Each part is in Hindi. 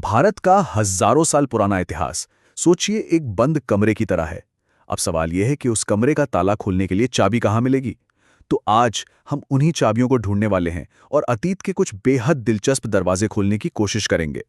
भारत का हजारों साल पुराना इतिहास सोचिए एक बंद कमरे की तरह है। अब सवाल यह है कि उस कमरे का ताला खोलने के लिए चाबी कहाँ मिलेगी। तो आज हम उन्हीं चाबियों को ढूंढने वाले हैं और अतीत के कुछ बेहद दिलचस्प दरवाजे खोलने की कोशिश करेंगे।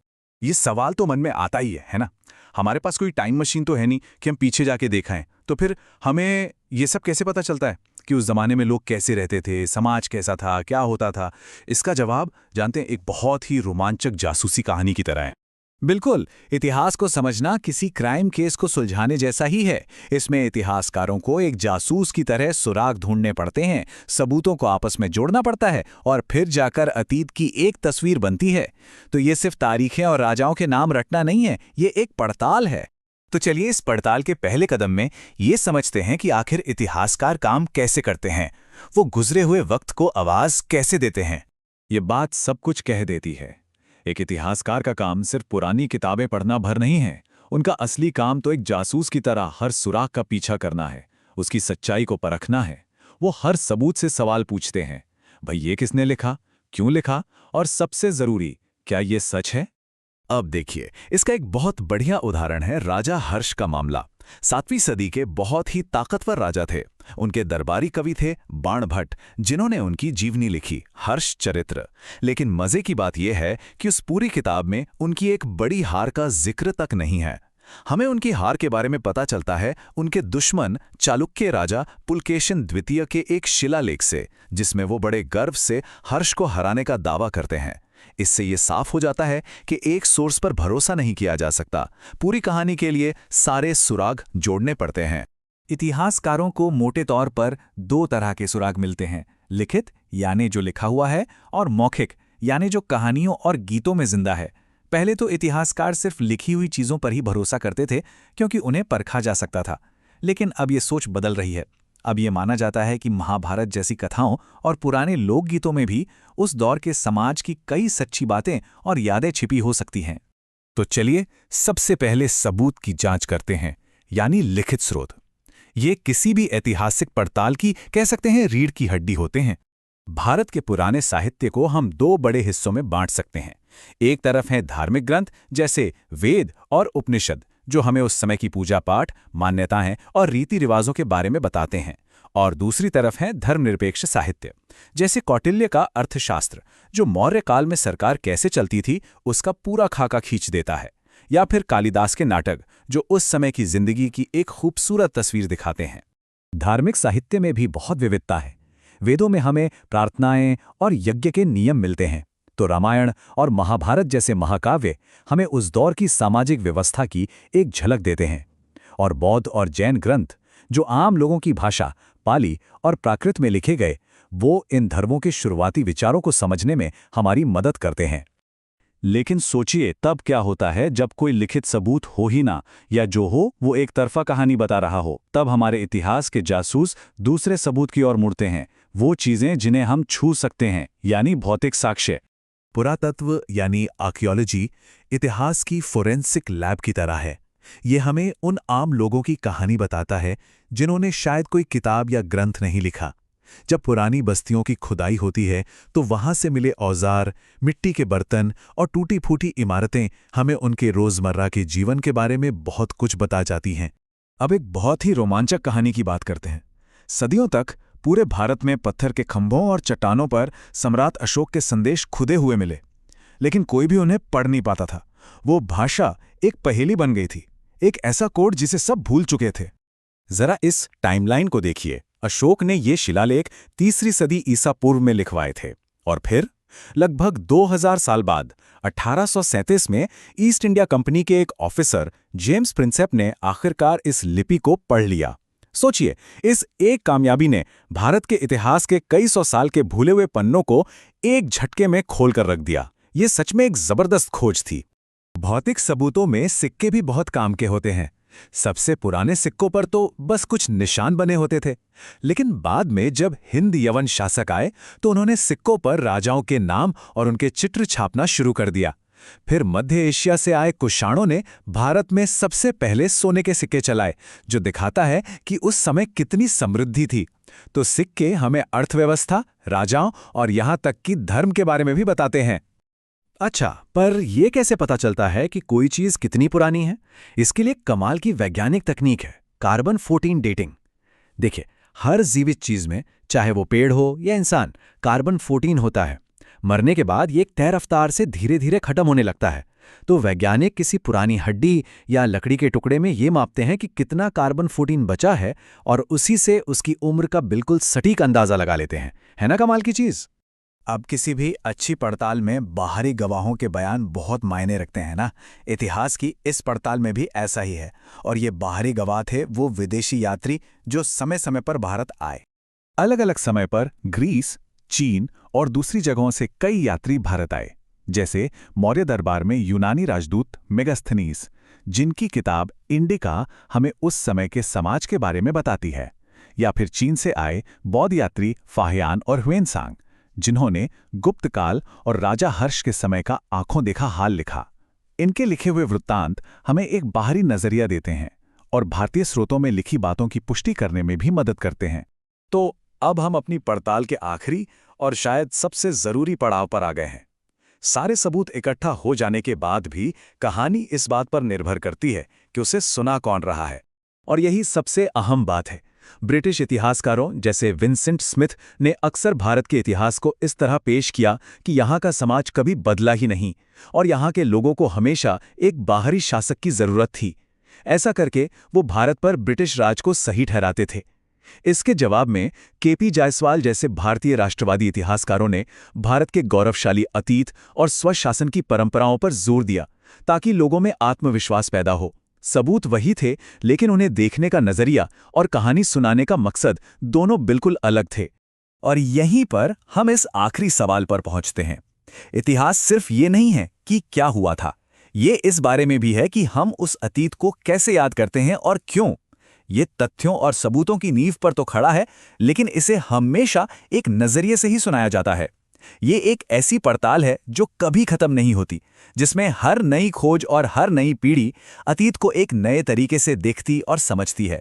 ये सवाल तो मन में आता ही है ना। हमारे पास कोई टाइम मशीन तो है नहीं कि हम पीछे जाके देखाएं। तो फिर हमें ये सब कैसे पता चलता है कि उस जमाने में लोग कैसे रहते थे, समाज कैसा था, क्या होता था? इसका जवाब जानते हैं, एक बहुत ही रोमांचक जासूसी कहानी की तरह है। बिल्कुल, इतिहास को समझना किसी क्राइम केस को सुलझाने जैसा ही है। इसमें इतिहासकारों को एक जासूस की तरह सुराग ढूंढने पड़ते हैं, सबूतों को आपस में जोड़ना पड़ता है और फिर जाकर अतीत की एक तस्वीर बनती है। तो ये सिर्फ तारीखें और राजाओं के नाम रटना नहीं है, ये एक पड़ताल है। तो चलिए इस पड़ताल के पहले कदम में ये समझते हैं कि आखिर इतिहासकार काम कैसे करते हैं। वो गुजरे हुए वक्त को आवाज कैसे देते हैं। ये बात सब कुछ कह देती है। एक इतिहासकार का काम सिर्फ पुरानी किताबें पढ़ना भर नहीं है। उनका असली काम तो एक जासूस की तरह हर सुराग का पीछा करना है, उसकी सच्चाई को परखना है। वो हर सबूत से सवाल पूछते हैं, भाई ये किसने लिखा, क्यों लिखा, और सबसे जरूरी, क्या ये सच है? अब देखिए, इसका एक बहुत बढ़िया उदाहरण है राजा हर्ष का मामला। 7वीं सदी के बहुत ही ताकतवर राजा थे। उनके दरबारी कवि थे बाणभट्ट, जिन्होंने उनकी जीवनी लिखी, हर्ष चरित्र। लेकिन मजे की बात यह है कि उस पूरी किताब में उनकी एक बड़ी हार का जिक्र तक नहीं है। हमें उनकी हार के बारे में पता चलता है उनके दुश्मन चालुक्य राजा पुलकेशिन द्वितीय के एक शिलालेख से, जिसमें वो बड़े गर्व से हर्ष को हराने का दावा करते हैं। इससे ये साफ हो जाता है कि एक सोर्स पर भरोसा नहीं किया जा सकता। पूरी कहानी के लिए सारे सुराग जोड़ने पड़ते हैं। इतिहासकारों को मोटे तौर पर दो तरह के सुराग मिलते हैं, लिखित यानी जो लिखा हुआ है, और मौखिक यानी जो कहानियों और गीतों में जिंदा है। पहले तो इतिहासकार सिर्फ लिखी हुई चीजों पर ही भरोसा करते थे क्योंकि उन्हें परखा जा सकता था। लेकिन अब ये सोच बदल रही है। अब ये माना जाता है कि महाभारत जैसी कथाओं और पुराने लोकगीतों में भी उस दौर के समाज की कई सच्ची बातें और यादें छिपी हो सकती हैं। तो चलिए सबसे पहले सबूत की जांच करते हैं, यानी लिखित स्रोत। ये किसी भी ऐतिहासिक पड़ताल की, कह सकते हैं, रीढ़ की हड्डी होते हैं। भारत के पुराने साहित्य को हम दो बड़े हिस्सों में बांट सकते हैं। एक तरफ हैं धार्मिक ग्रंथ जैसे वेद और उपनिषद, जो हमें उस समय की पूजा पाठ, मान्यताएं और रीति रिवाजों के बारे में बताते हैं। और दूसरी तरफ है धर्मनिरपेक्ष साहित्य, जैसे कौटिल्य का अर्थशास्त्र, जो मौर्य काल में सरकार कैसे चलती थी उसका पूरा खाका खींच देता है। या फिर कालिदास के नाटक, जो उस समय की जिंदगी की एक खूबसूरत तस्वीर दिखाते हैं। धार्मिक साहित्य में भी बहुत विविधता है। वेदों में हमें प्रार्थनाएं और यज्ञ के नियम मिलते हैं, तो रामायण और महाभारत जैसे महाकाव्य हमें उस दौर की सामाजिक व्यवस्था की एक झलक देते हैं। और बौद्ध और जैन ग्रंथ, जो आम लोगों की भाषा पाली और प्राकृत में लिखे गए, वो इन धर्मों के शुरुआती विचारों को समझने में हमारी मदद करते हैं। लेकिन सोचिए, तब क्या होता है जब कोई लिखित सबूत हो ही ना, या जो हो वो एक तरफा कहानी बता रहा हो। तब हमारे इतिहास के जासूस दूसरे सबूत की ओर मुड़ते हैं, वो चीजें जिन्हें हम छू सकते हैं, यानी भौतिक साक्ष्य। पुरातत्व यानी आर्कियोलॉजी इतिहास की फोरेंसिक लैब की तरह है। ये हमें उन आम लोगों की कहानी बताता है जिन्होंने शायद कोई किताब या ग्रंथ नहीं लिखा। जब पुरानी बस्तियों की खुदाई होती है तो वहां से मिले औजार, मिट्टी के बर्तन और टूटी फूटी इमारतें हमें उनके रोजमर्रा के जीवन के बारे में बहुत कुछ बता जाती हैं। अब एक बहुत ही रोमांचक कहानी की बात करते हैं। सदियों तक पूरे भारत में पत्थर के खंभों और चट्टानों पर सम्राट अशोक के संदेश खुदे हुए मिले, लेकिन कोई भी उन्हें पढ़ नहीं पाता था। वो भाषा एक पहेली बन गई थी, एक ऐसा कोड जिसे सब भूल चुके थे। जरा इस टाइमलाइन को देखिए। अशोक ने ये शिलालेख 3री सदी ईसा पूर्व में लिखवाए थे, और फिर लगभग 2000 साल बाद 1837 में ईस्ट इंडिया कंपनी के एक ऑफिसर जेम्स प्रिंसेप ने आखिरकार इस लिपि को पढ़ लिया। सोचिए, इस एक कामयाबी ने भारत के इतिहास के कई सौ साल के भूले हुए पन्नों को एक झटके में खोलकर रख दिया। ये सच में एक जबरदस्त खोज थी। भौतिक सबूतों में सिक्के भी बहुत काम के होते हैं। सबसे पुराने सिक्कों पर तो बस कुछ निशान बने होते थे, लेकिन बाद में जब हिंद यवन शासक आए तो उन्होंने सिक्कों पर राजाओं के नाम और उनके चित्र छापना शुरू कर दिया। फिर मध्य एशिया से आए कुषाणों ने भारत में सबसे पहले सोने के सिक्के चलाए, जो दिखाता है कि उस समय कितनी समृद्धि थी। तो सिक्के हमें अर्थव्यवस्था, राजाओं और यहां तक कि धर्म के बारे में भी बताते हैं। अच्छा, पर यह कैसे पता चलता है कि कोई चीज कितनी पुरानी है? इसके लिए कमाल की वैज्ञानिक तकनीक है, कार्बन 14 डेटिंग। देखिए, हर जीवित चीज में, चाहे वो पेड़ हो या इंसान, कार्बन 14 होता है। मरने के बाद ये एक तय रफ्तार से धीरे धीरे खत्म होने लगता है। तो वैज्ञानिक किसी पुरानी हड्डी या लकड़ी के टुकड़े में ये मापते हैं कि कितना कार्बन 14 बचा है और उसी से उसकी उम्र का बिल्कुल सटीक अंदाजा लगा लेते हैं। है ना कमाल की चीज? अब किसी भी अच्छी पड़ताल में बाहरी गवाहों के बयान बहुत मायने रखते हैं ना। इतिहास की इस पड़ताल में भी ऐसा ही है। और ये बाहरी गवाह थे वो विदेशी यात्री जो समय समय पर भारत आए। अलग अलग समय पर ग्रीस, चीन और दूसरी जगहों से कई यात्री भारत आए, जैसे मौर्य दरबार में यूनानी राजदूत मेगास्थनीज, जिनकी किताब इंडिका हमें उस समय के समाज के बारे में बताती है, या फिर चीन से आए बौद्ध यात्री फाहियान और ह्वेनसांग, जिन्होंने गुप्त काल और राजा हर्ष के समय का आंखों देखा हाल लिखा। इनके लिखे हुए वृत्तांत हमें एक बाहरी नजरिया देते हैं और भारतीय स्रोतों में लिखी बातों की पुष्टि करने में भी मदद करते हैं। तो अब हम अपनी पड़ताल के आखिरी और शायद सबसे जरूरी पड़ाव पर आ गए हैं। सारे सबूत इकट्ठा हो जाने के बाद भी कहानी इस बात पर निर्भर करती है कि उसे सुना कौन रहा है। और यही सबसे अहम बात है। ब्रिटिश इतिहासकारों जैसे विंसेंट स्मिथ ने अक्सर भारत के इतिहास को इस तरह पेश किया कि यहाँ का समाज कभी बदला ही नहीं और यहाँ के लोगों को हमेशा एक बाहरी शासक की जरूरत थी। ऐसा करके वो भारत पर ब्रिटिश राज को सही ठहराते थे। इसके जवाब में केपी जायसवाल जैसे भारतीय राष्ट्रवादी इतिहासकारों ने भारत के गौरवशाली अतीत और स्वशासन की परंपराओं पर जोर दिया ताकि लोगों में आत्मविश्वास पैदा हो। सबूत वही थे, लेकिन उन्हें देखने का नजरिया और कहानी सुनाने का मकसद दोनों बिल्कुल अलग थे। और यहीं पर हम इस आखिरी सवाल पर पहुंचते हैं। इतिहास सिर्फ ये नहीं है कि क्या हुआ था, ये इस बारे में भी है कि हम उस अतीत को कैसे याद करते हैं और क्यों। ये तथ्यों और सबूतों की नींव पर तो खड़ा है, लेकिन इसे हमेशा एक नजरिए से ही सुनाया जाता है। ये एक ऐसी पड़ताल है जो कभी खत्म नहीं होती, जिसमें हर नई खोज और हर नई पीढ़ी अतीत को एक नए तरीके से देखती और समझती है।